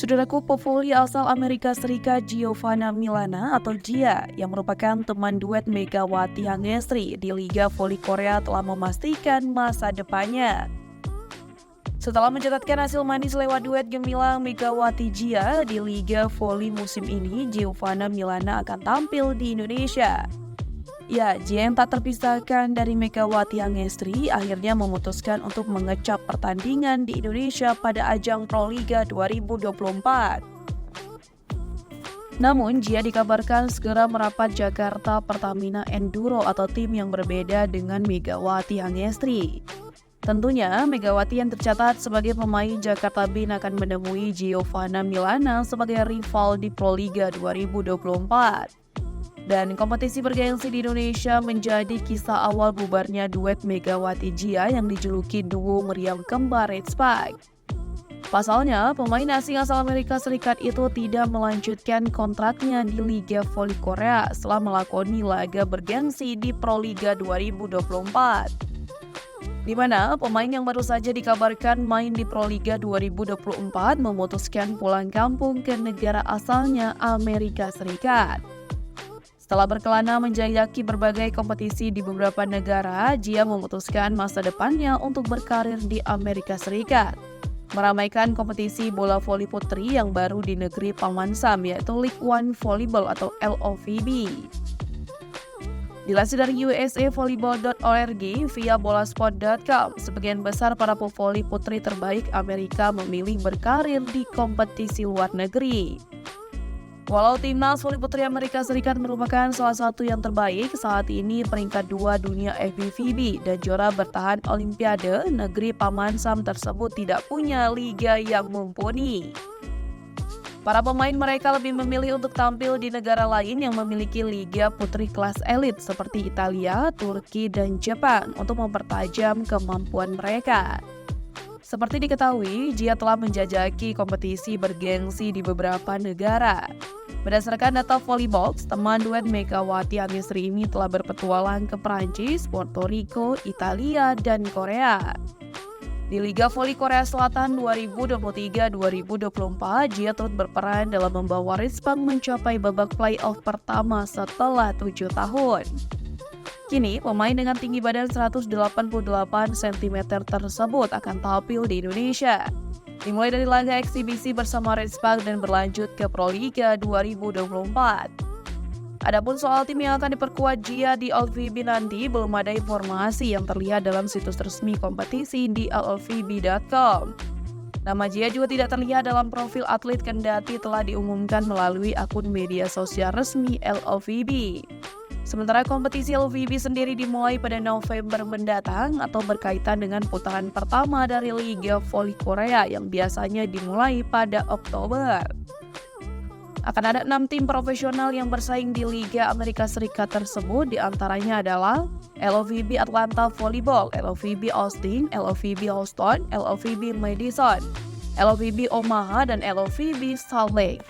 Saudaraku, pevoli asal Amerika Serikat Giovanna Milana atau Gia yang merupakan teman duet Megawati Hangestri di Liga Voli Korea telah memastikan masa depannya. Setelah mencatatkan hasil manis lewat duet gemilang Megawati Gia di Liga Voli musim ini, Giovanna Milana akan tampil di Indonesia. Ya, Gia yang tak terpisahkan dari Megawati Hangestri akhirnya memutuskan untuk mengecap pertandingan di Indonesia pada ajang Proliga 2024. Namun, Gia dikabarkan segera merapat Jakarta Pertamina Enduro atau tim yang berbeda dengan Megawati Hangestri. Tentunya, Megawati yang tercatat sebagai pemain Jakarta Bin akan menemui Giovanna Milana sebagai rival di Proliga 2024. Dan kompetisi bergengsi di Indonesia menjadi kisah awal bubarnya duet Megawati Gia yang dijuluki duo meriam kembar Red Spike. Pasalnya, pemain asing asal Amerika Serikat itu tidak melanjutkan kontraknya di Liga Voli Korea setelah melakoni laga bergengsi di Proliga 2024. Di mana pemain yang baru saja dikabarkan main di Proliga 2024 memutuskan pulang kampung ke negara asalnya Amerika Serikat. Setelah berkelana menjajaki berbagai kompetisi di beberapa negara, Gia memutuskan masa depannya untuk berkarir di Amerika Serikat, meramaikan kompetisi bola voli putri yang baru di negeri Paman Sam, yaitu League One Volleyball atau LOVB. Dilansir dari usavolleyball.org via bolasport.com, sebagian besar para pevoli putri terbaik Amerika memilih berkarir di kompetisi luar negeri. Walau timnas voli putri Amerika Serikat merupakan salah satu yang terbaik, saat ini peringkat 2 dunia FIVB dan juara bertahan Olimpiade, negeri Paman Sam tersebut tidak punya liga yang mumpuni. Para pemain mereka lebih memilih untuk tampil di negara lain yang memiliki liga putri kelas elit seperti Italia, Turki, dan Jepang untuk mempertajam kemampuan mereka. Seperti diketahui, Gia telah menjajaki kompetisi bergengsi di beberapa negara. Berdasarkan data Volleybox, teman duet Megawati Hangestri ini telah berpetualang ke Prancis, Puerto Rico, Italia, dan Korea. Di Liga Voli Korea Selatan 2023-2024, Gia turut berperan dalam membawa Rizpang mencapai babak playoff pertama setelah 7 tahun. Kini, pemain dengan tinggi badan 188 cm tersebut akan tampil di Indonesia, dimulai dari laga eksibisi bersama Red Spike dan berlanjut ke Proliga 2024. Adapun soal tim yang akan diperkuat Gia di LOVB nanti, belum ada informasi yang terlihat dalam situs resmi kompetisi di LOVB.com. Nama Gia juga tidak terlihat dalam profil atlet kendati telah diumumkan melalui akun media sosial resmi LOVB. Sementara kompetisi LOVB sendiri dimulai pada November mendatang atau berkaitan dengan putaran pertama dari Liga Voli Korea yang biasanya dimulai pada Oktober. Akan ada 6 tim profesional yang bersaing di Liga Amerika Serikat tersebut, diantaranya adalah LOVB Atlanta Volleyball, LOVB Austin, LOVB Houston, LOVB Madison, LOVB Omaha, dan LOVB Salt Lake.